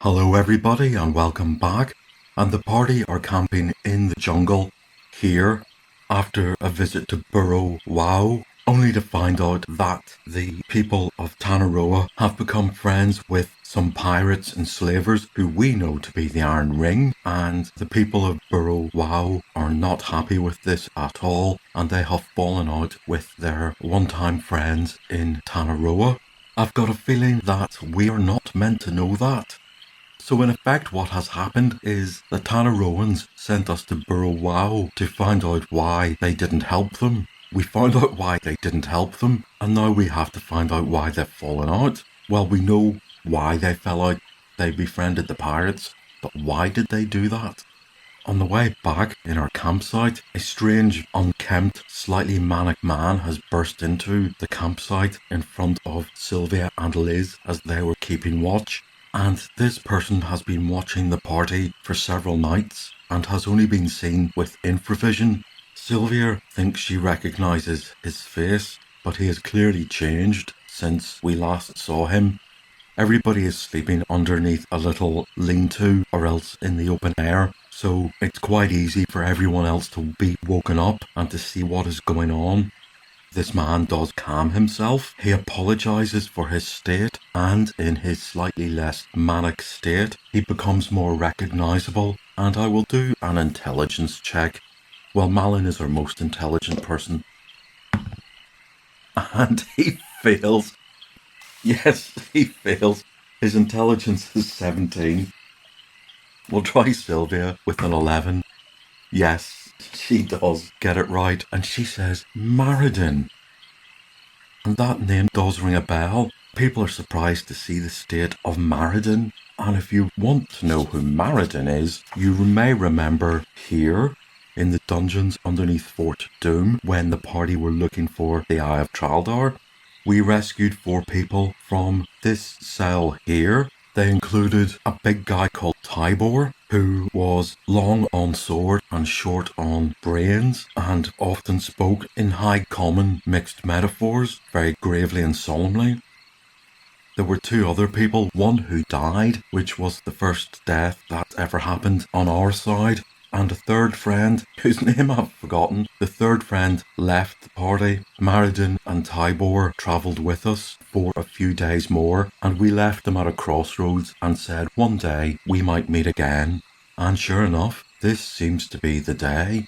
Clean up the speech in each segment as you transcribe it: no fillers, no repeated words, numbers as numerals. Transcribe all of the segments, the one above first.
Hello everybody and welcome back. And the party are camping in the jungle here after a visit to Burrow Wow, only to find out that the people of Tanaroa have become friends with some pirates and slavers who we know to be the Iron Ring, and the people of Burrow Wow are not happy with this at all, and they have fallen out with their one-time friends in Tanaroa. I've got a feeling that we are not meant to know that. So in effect what has happened is the Tanaroans sent us to Burrow Wow to find out why they didn't help them. We found out why they didn't help them, and now we have to find out why they've fallen out. Well, we know why they fell out. They befriended the pirates, but why did they do that? On the way back in our campsite, a strange, unkempt, slightly manic man has burst into the campsite in front of Sylvia and Liz as they were keeping watch. And this person has been watching the party for several nights and has only been seen with infravision. Sylvia thinks she recognises his face, but he has clearly changed since we last saw him. Everybody is sleeping underneath a little lean-to or else in the open air, so it's quite easy for everyone else to be woken up and to see what is going on. This man does calm himself. He apologises for his state, and in his slightly less manic state, he becomes more recognisable, and I will do an intelligence check. Well, Malin is our most intelligent person. And he fails. Yes, he fails. His intelligence is 17. We'll try Sylvia with an 11. Yes, she does get it right, and she says Maridin. And that name does ring a bell. People are surprised to see the state of Maridin. And if you want to know who Maridin is, you may remember here in the dungeons underneath Fort Doom when the party were looking for the Eye of Traldar. We rescued 4 people from this cell here. They included a big guy called Tybor, who was long on sword and short on brains, and often spoke in high common mixed metaphors, very gravely and solemnly. There were 2 other people, one who died, which was the first death that ever happened on our side, and a third friend, whose name I've forgotten. The third friend left the party. Maridin and Tybor travelled with us for a few days more, and we left them at a crossroads and said one day we might meet again. And sure enough, this seems to be the day.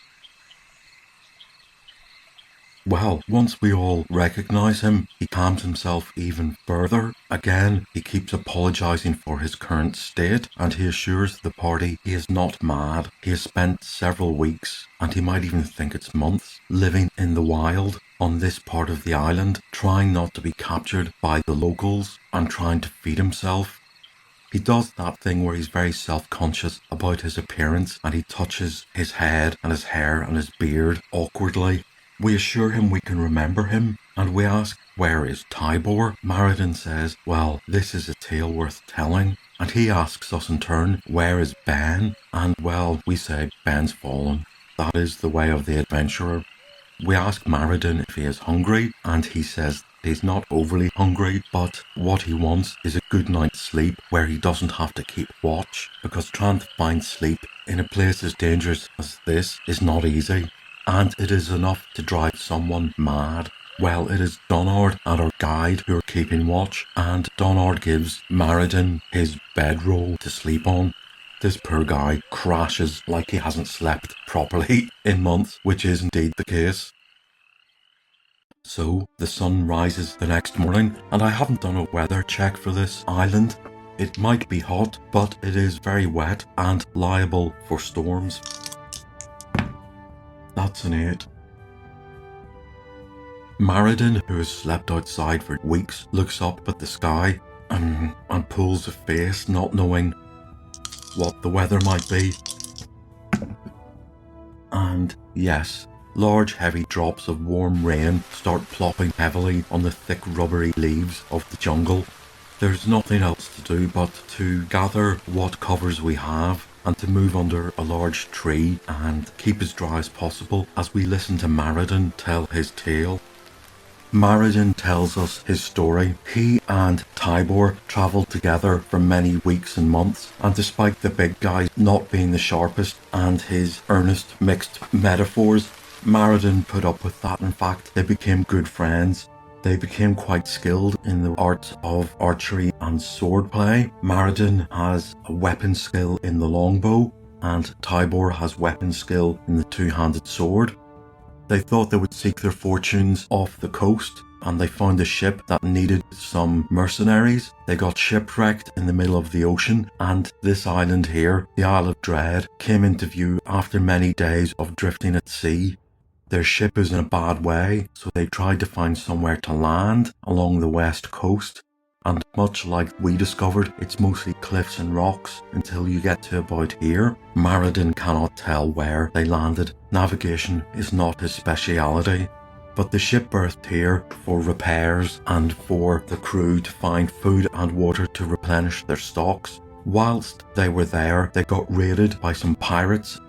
Well, once we all recognise him, he calms himself even further. Again, he keeps apologising for his current state, and he assures the party he is not mad. He has spent several weeks, and he might even think it's months, living in the wild on this part of the island, trying not to be captured by the locals and trying to feed himself. He does that thing where he's very self-conscious about his appearance, and he touches his head and his hair and his beard awkwardly. We assure him we can remember him, and we ask, where is Tybor? Maridin says, well, this is a tale worth telling. And he asks us in turn, where is Ben? And well, we say, Ben's fallen. That is the way of the adventurer. We ask Maridin if he is hungry, and he says he's not overly hungry, but what he wants is a good night's sleep where he doesn't have to keep watch, because trying to find sleep in a place as dangerous as this is not easy. And it is enough to drive someone mad. Well, it is Donard and our guide who are keeping watch, and Donard gives Maridin his bedroll to sleep on. This poor guy crashes like he hasn't slept properly in months, which is indeed the case. So, the sun rises the next morning, and I haven't done a weather check for this island. It might be hot, but it is very wet and liable for storms. That's an 8. Maridin, who has slept outside for weeks, looks up at the sky and pulls a face, not knowing what the weather might be. And yes, large heavy drops of warm rain start plopping heavily on the thick rubbery leaves of the jungle. There's nothing else to do but to gather what covers we have and to move under a large tree and keep as dry as possible as we listen to Maridin tell his tale. Maradin tells us his story. He and Tibor travelled together for many weeks and months, and despite the big guy not being the sharpest and his earnest mixed metaphors, Maradin put up with that. In fact, they became good friends. They became quite skilled in the arts of archery and swordplay. Maradin has a weapon skill in the longbow, and Tibor has weapon skill in the two-handed sword. They thought they would seek their fortunes off the coast, and they found a ship that needed some mercenaries. They got shipwrecked in the middle of the ocean, and this island here, the Isle of Dread, came into view after many days of drifting at sea. Their ship is in a bad way, so they tried to find somewhere to land along the west coast. And much like we discovered, it's mostly cliffs and rocks until you get to about here. Maradin cannot tell where they landed. Navigation is not his speciality. But the ship berthed here for repairs and for the crew to find food and water to replenish their stocks. Whilst they were there, they got raided by some pirates.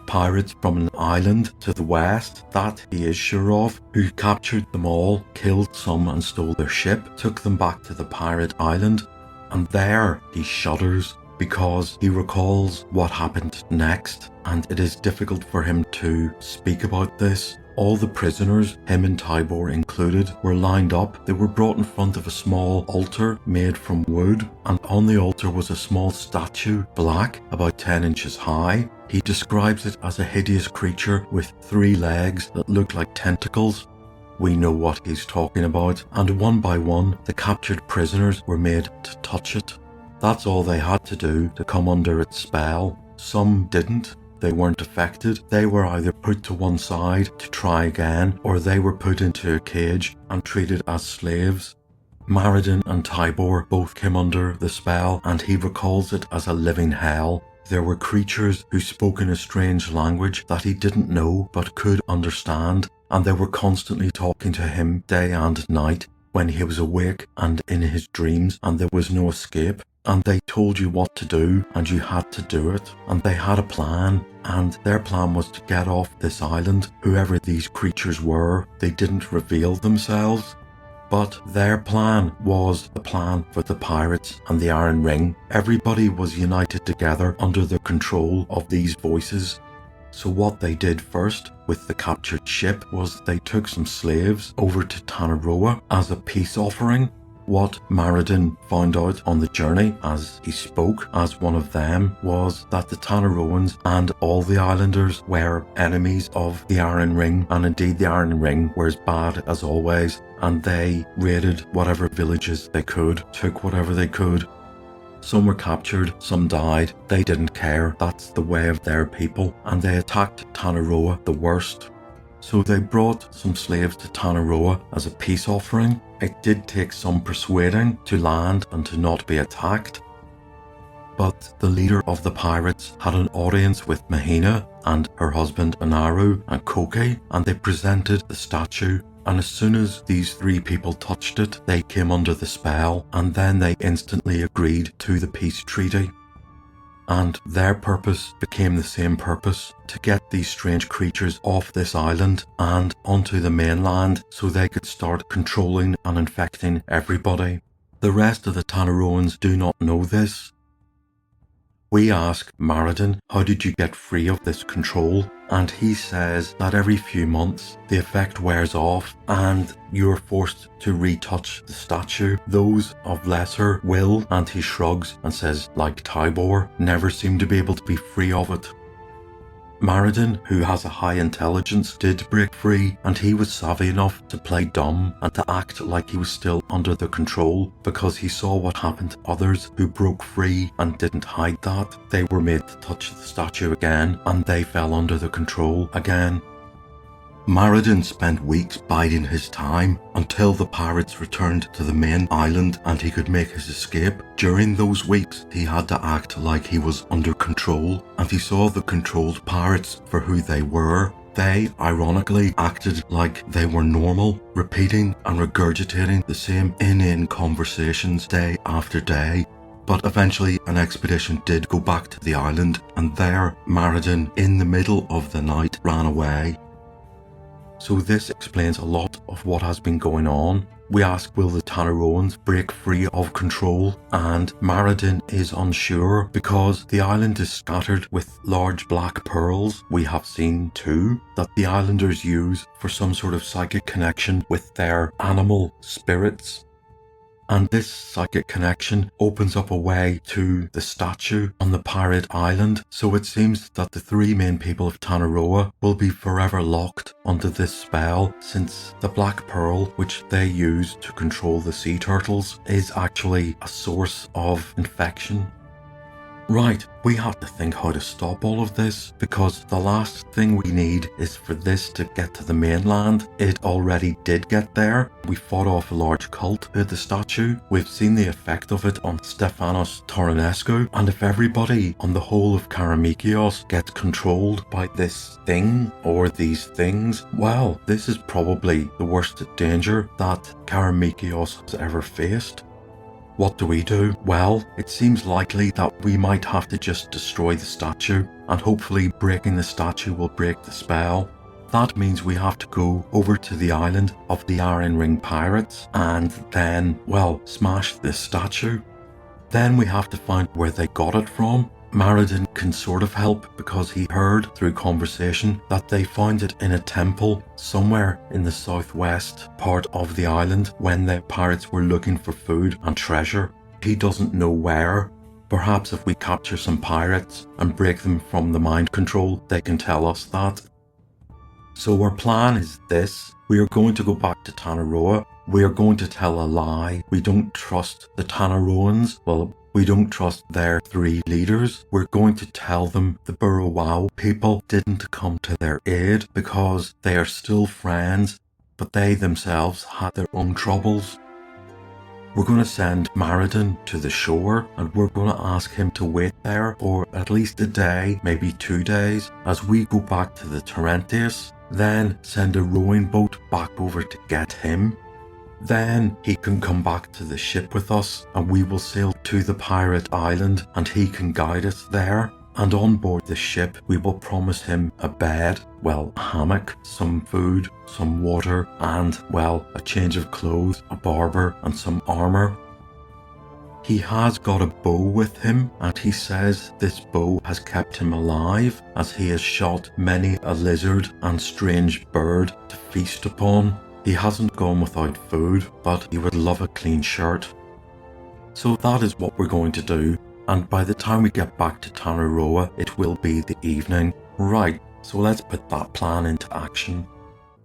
Pirates from an island to the west that he is sure of, who captured them all, killed some and stole their ship, took them back to the pirate island, and there he shudders because he recalls what happened next, and it is difficult for him to speak about this. All the prisoners, him and Tibor included, were lined up. They were brought in front of a small altar made from wood, and on the altar was a small statue, black, about 10 inches high. He describes it as a hideous creature with 3 legs that look like tentacles. We know what he's talking about, and one by one, the captured prisoners were made to touch it. That's all they had to do to come under its spell. Some didn't. They weren't affected. They were either put to one side to try again, or they were put into a cage and treated as slaves. Maradin and Tibor both came under the spell, and he recalls it as a living hell. There were creatures who spoke in a strange language that he didn't know but could understand, and they were constantly talking to him day and night when he was awake and in his dreams, and there was no escape. And they told you what to do, and you had to do it. And they had a plan, and their plan was to get off this island. Whoever these creatures were, they didn't reveal themselves. But their plan was the plan for the pirates and the Iron Ring. Everybody was united together under the control of these voices. So what they did first with the captured ship was they took some slaves over to Tangaroa as a peace offering. What Maradin found out on the journey as he spoke as one of them was that the Tangaroans and all the islanders were enemies of the Iron Ring, and indeed the Iron Ring were as bad as always, and they raided whatever villages they could, took whatever they could. Some were captured, some died. They didn't care. That's the way of their people, and they attacked Tangaroa the worst. So they brought some slaves to Tangaroa as a peace offering. It did take some persuading to land and to not be attacked. But the leader of the pirates had an audience with Mahina and her husband Anaru and Koki, and they presented the statue. And as soon as these 3 people touched it, they came under the spell, and then they instantly agreed to the peace treaty. And their purpose became the same purpose, to get these strange creatures off this island and onto the mainland so they could start controlling and infecting everybody. The rest of the Tangaroans do not know this. We ask Maradin, how did you get free of this control? And he says that every few months the effect wears off and you are forced to retouch the statue. Those of lesser will, and he shrugs and says, like Tibor, never seem to be able to be free of it. Maradin, who has a high intelligence, did break free, and he was savvy enough to play dumb and to act like he was still under the control, because he saw what happened to others who broke free and didn't hide that. They were made to touch the statue again, and they fell under the control again. Maradin spent weeks biding his time until the pirates returned to the main island and he could make his escape. During those weeks, he had to act like he was under control, and he saw the controlled pirates for who they were. They, ironically, acted like they were normal, repeating and regurgitating the same inane conversations day after day. But eventually an expedition did go back to the island, and there Maradin, in the middle of the night, ran away. So this explains a lot of what has been going on. We ask, will the Tanaroans break free of control? And Maradin is unsure because the island is scattered with large black pearls. We have seen too that the islanders use for some sort of psychic connection with their animal spirits. And this psychic connection opens up a way to the statue on the pirate island. So it seems that the three main people of Tangaroa will be forever locked under this spell, since the black pearl, which they use to control the sea turtles, is actually a source of infection. Right, we have to think how to stop all of this, because the last thing we need is for this to get to the mainland. It already did get there. We fought off a large cult at the statue. We've seen the effect of it on Stefanos Toronescu, and if everybody on the whole of Karamikios gets controlled by this thing or these things, well, this is probably the worst danger that Karamikios has ever faced. What do we do? Well, it seems likely that we might have to just destroy the statue, and hopefully breaking the statue will break the spell. That means we have to go over to the island of the Iron Ring Pirates and then, well, smash this statue. Then we have to find where they got it from. Maradin can sort of help because he heard through conversation that they found it in a temple somewhere in the southwest part of the island when the pirates were looking for food and treasure. He doesn't know where. Perhaps if we capture some pirates and break them from the mind control, they can tell us that. So our plan is this. We are going to go back to Tangaroa. We are going to tell a lie. We don't trust the Tanaroans. Well, we don't trust their three leaders. We're going to tell them the Burrow people didn't come to their aid because they are still friends, but they themselves had their own troubles. We're going to send Maradin to the shore, and we're going to ask him to wait there for at least a day, maybe 2 days, as we go back to the Torrentius, then send a rowing boat back over to get him. Then he can come back to the ship with us, and we will sail to the pirate island, and he can guide us there. And on board the ship, we will promise him a bed, well, a hammock, some food, some water, and, well, a change of clothes, a barber, and some armor. He has got a bow with him, and he says this bow has kept him alive, as he has shot many a lizard and strange bird to feast upon. He hasn't gone without food, but he would love a clean shirt. So that is what we're going to do, and by the time we get back to Tangaroa, it will be the evening. Right, so let's put that plan into action.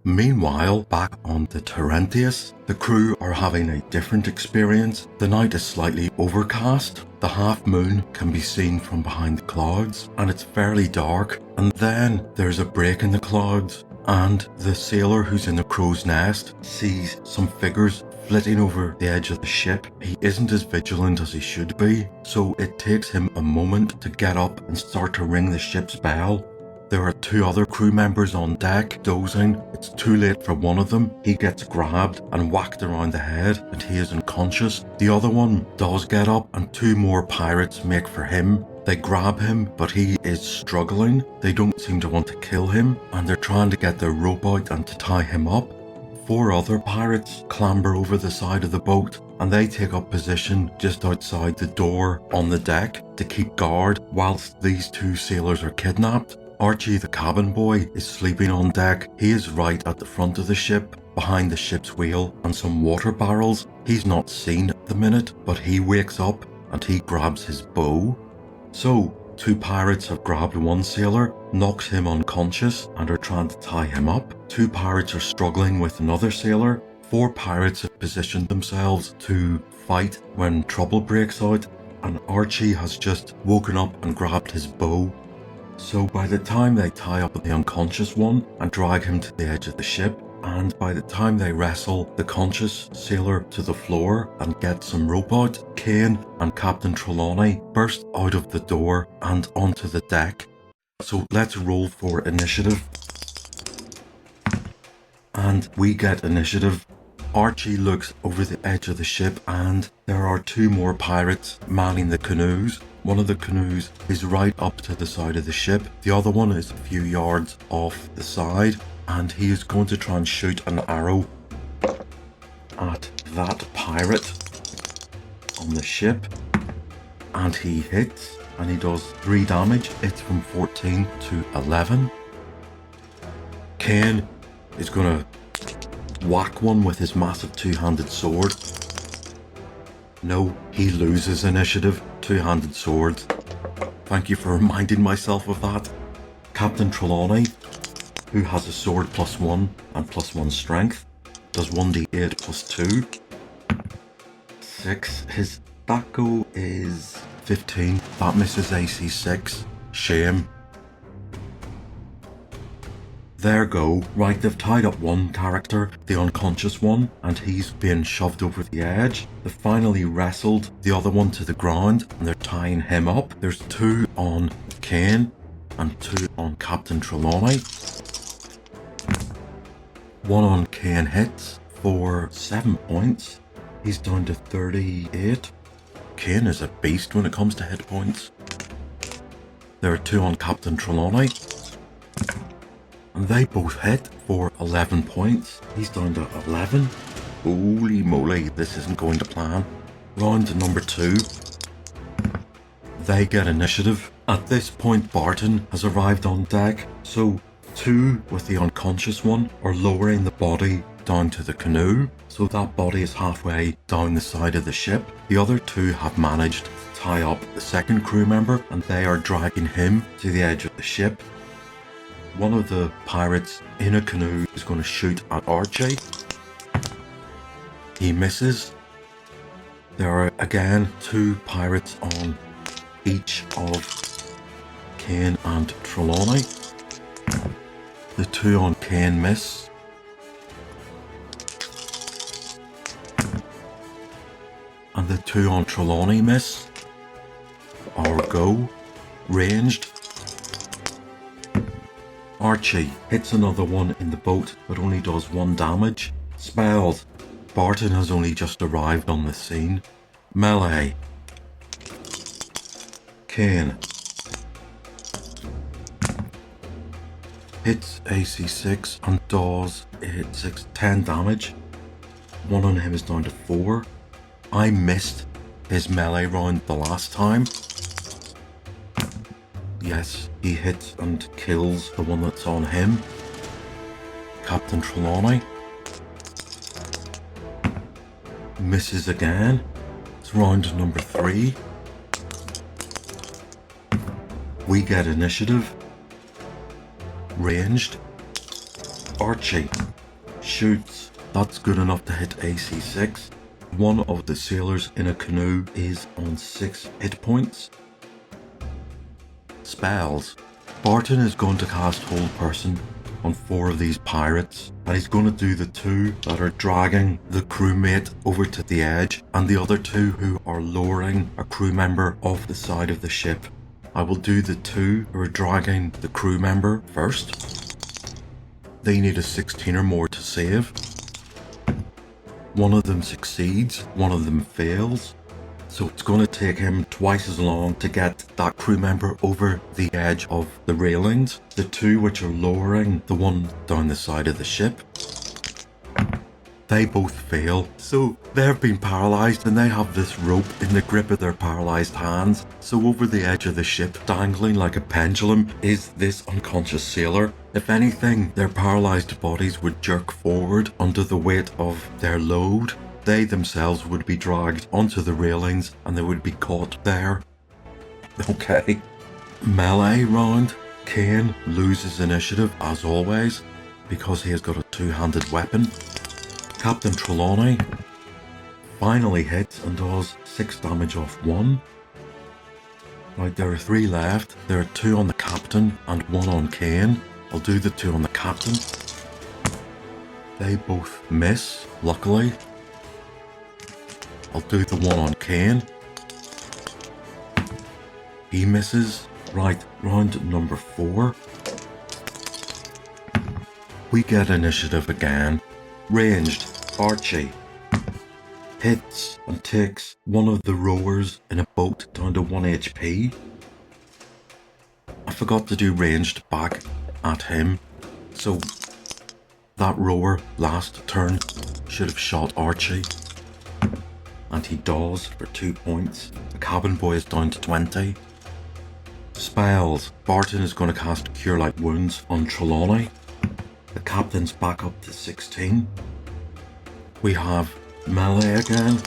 Meanwhile, back on the Torrentius, the crew are having a different experience. The night is slightly overcast, the half moon can be seen from behind the clouds, and it's fairly dark, and then there's a break in the clouds, and the sailor who's in the crow's nest sees some figures flitting over the edge of the ship. He isn't as vigilant as he should be, so it takes him a moment to get up and start to ring the ship's bell. There are 2 other crew members on deck, dozing. It's too late for one of them. He gets grabbed and whacked around the head, and he is unconscious. The other one does get up, and 2 more pirates make for him. They grab him, but he is struggling. They don't seem to want to kill him, and they're trying to get their rope out and to tie him up. 4 other pirates clamber over the side of the boat, and they take up position just outside the door on the deck to keep guard whilst these 2 sailors are kidnapped. Archie, the cabin boy, is sleeping on deck. He is right at the front of the ship, behind the ship's wheel and some water barrels. He's not seen at the minute, but he wakes up and he grabs his bow. So, 2 pirates have grabbed 1 sailor, knocked him unconscious, and are trying to tie him up. 2 pirates are struggling with another sailor. 4 pirates have positioned themselves to fight when trouble breaks out, and Archie has just woken up and grabbed his bow. So by the time they tie up the unconscious one and drag him to the edge of the ship, and by the time they wrestle the conscious sailor to the floor and get some rope out, Kane and Captain Trelawney burst out of the door and onto the deck. So let's roll for initiative. And we get initiative. Archie looks over the edge of the ship, and there are 2 more pirates manning the canoes. One of the canoes is right up to the side of the ship. The other one is a few yards off the side. and he is going to try and shoot an arrow at that pirate on the ship, and he hits, and he does 3 damage. It's from 14 to 11. Kane is going to whack one with his massive two-handed sword. No, he loses initiative. Two-handed swords. Thank you for reminding myself of that. Captain Trelawney, who has a sword +1 and +1 strength, does 1d8 +2. 6. His Daco is 15. That misses AC 6. Shame. There go. Right, they've tied up one character, the unconscious one, and he's been shoved over the edge. They've finally wrestled the other one to the ground, and they're tying him up. There's 2 on Kane and 2 on Captain Trelawney. 1 on Kane hits for 7 points. He's down to 38. Kane is a beast when it comes to hit points. There are 2 on Captain Trelawney, and they both hit for 11 points. He's down to 11. Holy moly, this isn't going to plan. Round number 2. They get initiative. At this point, Barton has arrived on deck, so 2 with the unconscious one are lowering the body down to the canoe, so that body is halfway down the side of the ship. The other 2 have managed to tie up the second crew member, and they are dragging him to the edge of the ship. One of the pirates in a canoe is going to shoot at Archie. He misses. There are again 2 pirates on each of Kane and Trelawney. The 2 on Kane miss. And the 2 on Trelawney miss. Or go. Ranged. Archie hits another one in the boat, but only does 1 damage. Spells. Barton has only just arrived on the scene. Melee. Kane. Hits AC 6 and does 10 damage. 1 on him is down to 4. I missed his melee round the last time. Yes, he hits and kills the one that's on him. Captain Trelawney. Misses again. It's round number 3. We get initiative. Ranged. Archie shoots. That's good enough to hit AC 6. One of the sailors in a canoe is on 6 hit points. Spells. Barton is going to cast Hold Person on 4 of these pirates, and he's going to do the 2 that are dragging the crewmate over to the edge, and the other 2 who are lowering a crew member off the side of the ship. I will do the 2 who are dragging the crew member first. They need a 16 or more to save. One of them succeeds, one of them fails. So it's going to take him twice as long to get that crew member over the edge of the railings. The 2 which are lowering the one down the side of the ship, they both fail. So they've been paralysed, and they have this rope in the grip of their paralysed hands. So over the edge of the ship, dangling like a pendulum, is this unconscious sailor. If anything, their paralysed bodies would jerk forward under the weight of their load. They themselves would be dragged onto the railings, and they would be caught there. Okay. Melee round. Kane loses initiative as always, because he has got a 2-handed weapon. Captain Trelawney finally hits and does 6 damage off 1. Right, there are 3 left. There are 2 on the captain and 1 on Kane. I'll do the 2 on the captain. They both miss, luckily. I'll do the 1 on Kane. He misses. Right, round number 4. We get initiative again. Ranged. Archie hits and takes one of the rowers in a boat down to 1 HP. I forgot to do ranged back at him, so That rower last turn should have shot Archie. And he does for 2 points. The cabin boy is down to 20. Spells. Barton is going to cast Cure Light Wounds on Trelawney. The captain's back up to 16. We have melee again.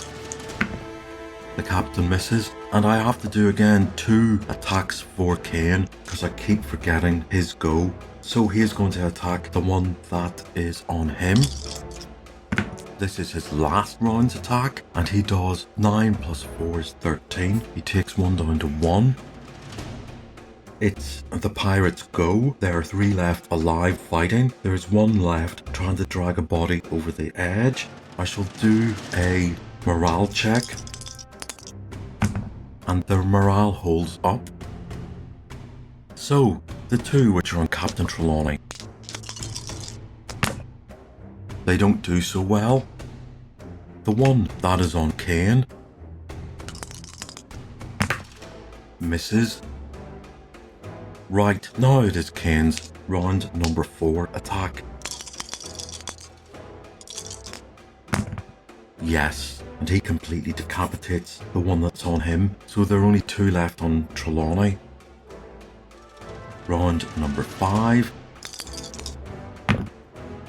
The captain misses, and I have to do again 2 attacks for Kane because I keep forgetting his go. So he is going to attack the one that is on him. This is his last round's attack, and he does 9 plus 4 is 13. He takes 1 down to 1. It's the pirates' go. There are 3 left alive fighting. There is 1 left trying to drag a body over the edge. I shall do a morale check. And their morale holds up. So, the 2 which are on Captain Trelawney, they don't do so well. The one that is on Kane misses. Right, now it is Kane's round number 4 attack. Yes, and he completely decapitates the one that's on him, so there are only 2 left on Trelawney. Round number 5.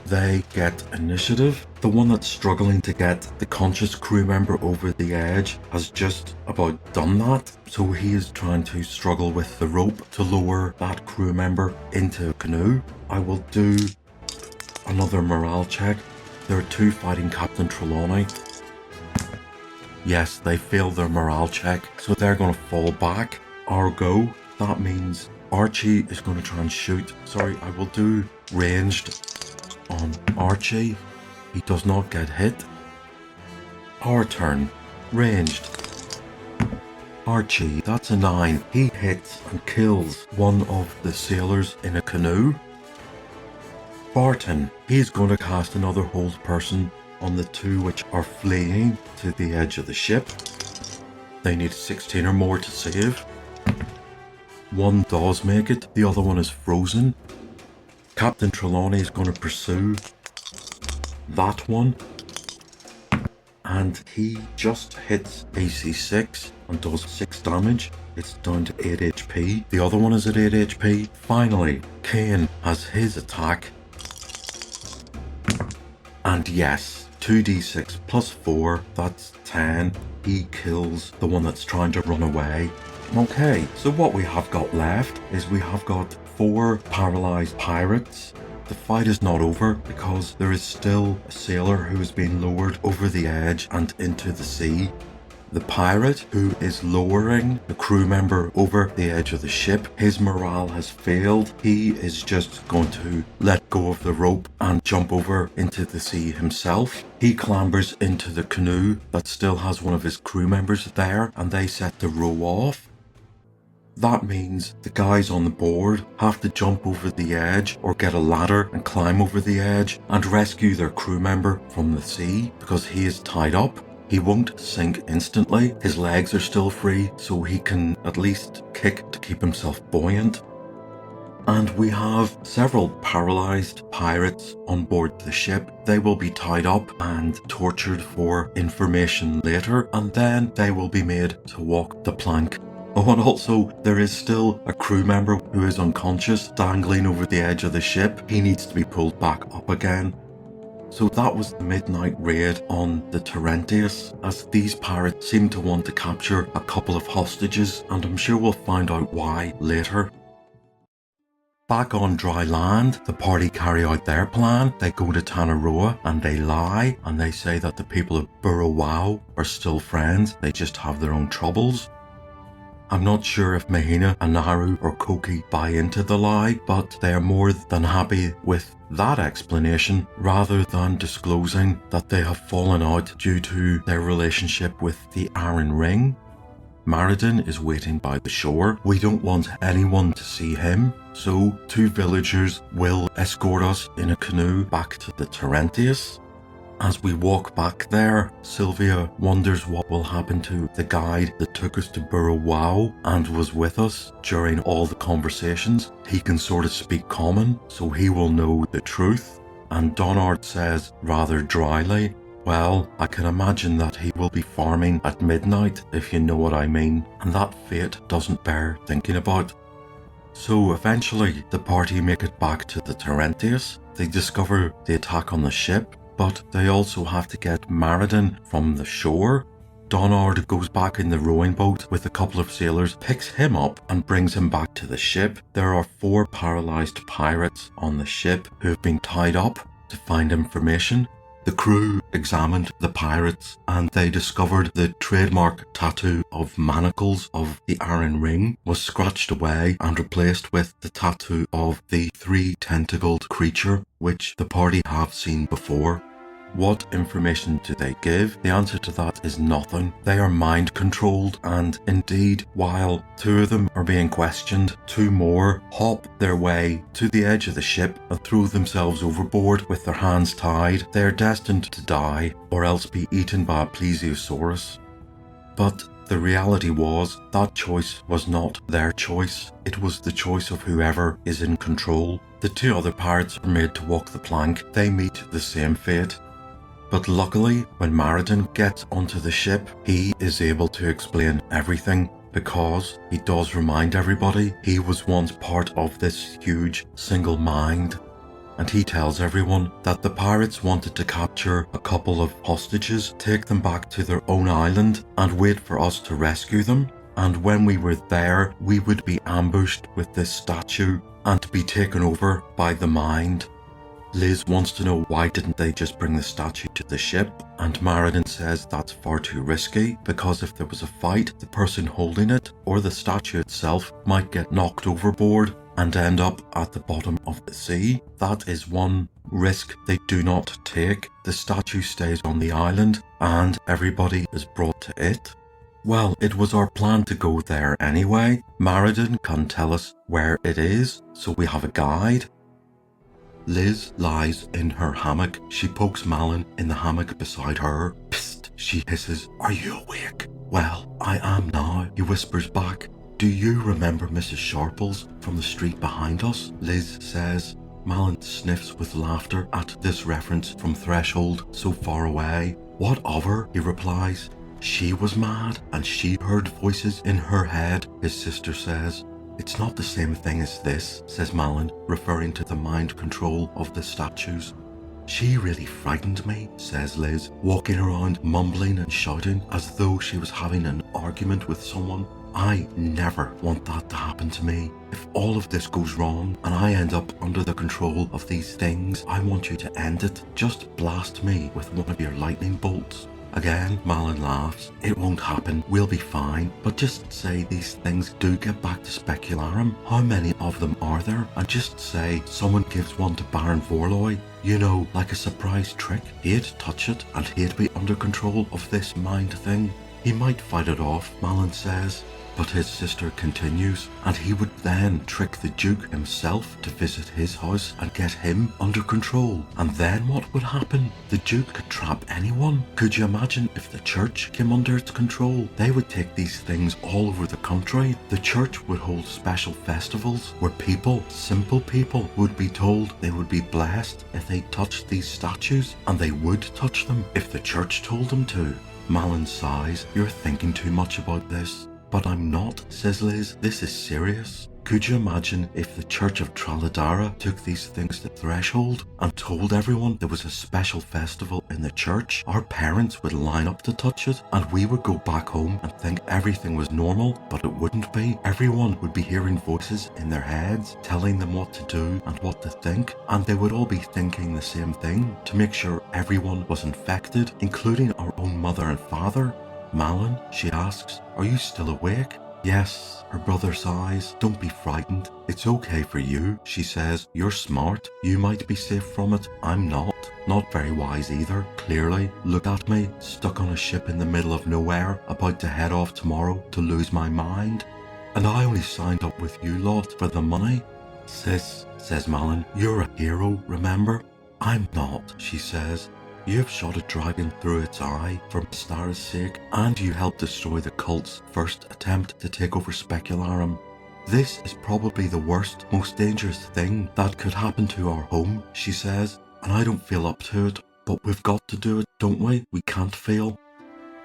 They get initiative. The one that's struggling to get the conscious crew member over the edge has just about done that. So he is trying to struggle with the rope to lower that crew member into a canoe. I will do another morale check. There are 2 fighting Captain Trelawney. Yes, they failed their morale check, so they're going to fall back. Our go. That means Archie is going to try and shoot. Sorry, I will do ranged on Archie. He does not get hit. Our turn. Ranged. Archie, that's a 9. He hits and kills one of the sailors in a canoe. Barton, he's going to cast another hold person on the 2 which are fleeing to the edge of the ship. They need 16 or more to save. 1 does make it, the other one is frozen. Captain Trelawney is going to pursue that one, and he just hits AC 6 and does 6 damage. It's down to 8 HP. The other one is at 8 HP. Finally, Kane has his attack, and yes, 2d6 plus 4, that's 10. He kills the one that's trying to run away. Okay, so what we have got left is we have got 4 paralyzed pirates. The fight is not over because there is still a sailor who has been lowered over the edge and into the sea. The pirate who is lowering the crew member over the edge of the ship, his morale has failed. He is just going to let go of the rope and jump over into the sea himself. He clambers into the canoe that still has one of his crew members there, and they set to row off. That means the guys on the board have to jump over the edge or get a ladder and climb over the edge and rescue their crew member from the sea because he is tied up. He won't sink instantly. His legs are still free, so he can at least kick to keep himself buoyant. And we have several paralyzed pirates on board the ship. They will be tied up and tortured for information later, and then they will be made to walk the plank. Oh, and also, there is still a crew member who is unconscious, dangling over the edge of the ship. He needs to be pulled back up again. So that was the midnight raid on the Terentius, as these pirates seem to want to capture a couple of hostages, and I'm sure we'll find out why later. Back on dry land, the party carry out their plan. They go to Tanaroa and they lie, and they say that the people of Burrow are still friends, they just have their own troubles. I'm not sure if Mahina, Anaru or Koki buy into the lie, but they are more than happy with that explanation rather than disclosing that they have fallen out due to their relationship with the Iron Ring. Maridin is waiting by the shore. We don't want anyone to see him, so 2 villagers will escort us in a canoe back to the Terentius. As we walk back there, Sylvia wonders what will happen to the guide that took us to Burrow and was with us during all the conversations. He can sort of speak common, so he will know the truth. and Donard says rather dryly, "Well, I can imagine that he will be farming at midnight, if you know what I mean, and that fate doesn't bear thinking about." So eventually, the party make it back to the Terentius. They discover the attack on the ship, but they also have to get Maridin from the shore. Donard goes back in the rowing boat with a couple of sailors, picks him up and brings him back to the ship. There are 4 paralyzed pirates on the ship who have been tied up to find information. The crew examined the pirates and they discovered the trademark tattoo of manacles of the Iron Ring was scratched away and replaced with the tattoo of the 3-tentacled creature, which the party have seen before. What information do they give? The answer to that is nothing. They are mind controlled, and indeed, while 2 of them are being questioned, 2 more hop their way to the edge of the ship and throw themselves overboard with their hands tied. They are destined to die or else be eaten by a plesiosaurus. But the reality was that choice was not their choice. It was the choice of whoever is in control. The 2 other pirates are made to walk the plank. They meet the same fate. But luckily, when Maridin gets onto the ship, he is able to explain everything because he does remind everybody he was once part of this huge single mind. And he tells everyone that the pirates wanted to capture a couple of hostages, take them back to their own island and wait for us to rescue them. And when we were there, we would be ambushed with this statue and be taken over by the mind. Liz wants to know why didn't they just bring the statue to the ship, and Maridin says that's far too risky because if there was a fight, the person holding it or the statue itself might get knocked overboard and end up at the bottom of the sea. That is one risk they do not take. The statue stays on the island and everybody is brought to it. Well, it was our plan to go there anyway. Maridin can tell us where it is, so we have a guide. Liz lies in her hammock. She pokes Malin in the hammock beside her. "Psst," she hisses. "Are you awake?" "Well, I am now," he whispers back. "Do you remember Mrs. Sharples from the street behind us?" Liz says. Malin sniffs with laughter at this reference from Threshold so far away. "What of her?" he replies. "She was mad and she heard voices in her head," his sister says. "It's not the same thing as this," says Malin, referring to the mind control of the statues. "She really frightened me," says Liz, walking around mumbling and shouting as though she was having an argument with someone. "I never want that to happen to me. If all of this goes wrong and I end up under the control of these things, I want you to end it. Just blast me with one of your lightning bolts." Again, Malin laughs. "It won't happen, we'll be fine. But just say these things do get back to Specularum. How many of them are there? And just say someone gives one to Baron Vorloy. You know, like a surprise trick. He'd touch it and he'd be under control of this mind thing." "He might fight it off," Malin says. But his sister continues, and he would then trick the Duke himself to visit his house and get him under control. And then what would happen? The Duke could trap anyone. Could you imagine if the church came under its control? They would take these things all over the country. The church would hold special festivals where people, simple people, would be told they would be blessed if they touched these statues, and they would touch them if the church told them to. Malin sighs. "You're thinking too much about this." "But I'm not," says Liz. "This is serious. Could you imagine if the Church of Traladara took these things to Threshold and told everyone there was a special festival in the church? Our parents would line up to touch it and we would go back home and think everything was normal, but it wouldn't be. Everyone would be hearing voices in their heads telling them what to do and what to think, and they would all be thinking the same thing to make sure everyone was infected, including our own mother and father." "Malin," she asks, "are you still awake?" "Yes," her brother sighs. "Don't be frightened. It's okay for you," she says. "You're smart. You might be safe from it. I'm not. Not very wise either, clearly. Look at me, stuck on a ship in the middle of nowhere, about to head off tomorrow to lose my mind. And I only signed up with you lot for the money." "Sis," says Malin, "you're a hero, remember?" "I'm not," she says. "You've shot a dragon through its eye for Mystara's sake, and you helped destroy the cult's first attempt to take over Specularum. This is probably the worst, most dangerous thing that could happen to our home," she says. and I don't feel up to it. But we've got to do it, don't we? We can't fail.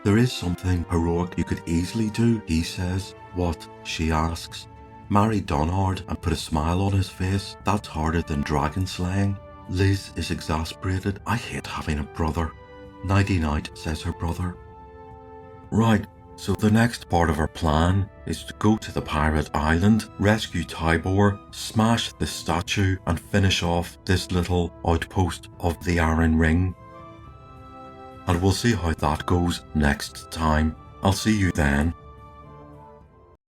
There is something heroic you could easily do, he says. What? She asks. Marry Donard and put a smile on his face. That's harder than dragon slaying. Liz is exasperated. I hate having a brother. Nighty night, says her brother. Right, so the next part of our plan is to go to the pirate island, rescue Tybor, smash the statue, and finish off this little outpost of the Iron Ring. And we'll see how that goes next time. I'll see you then.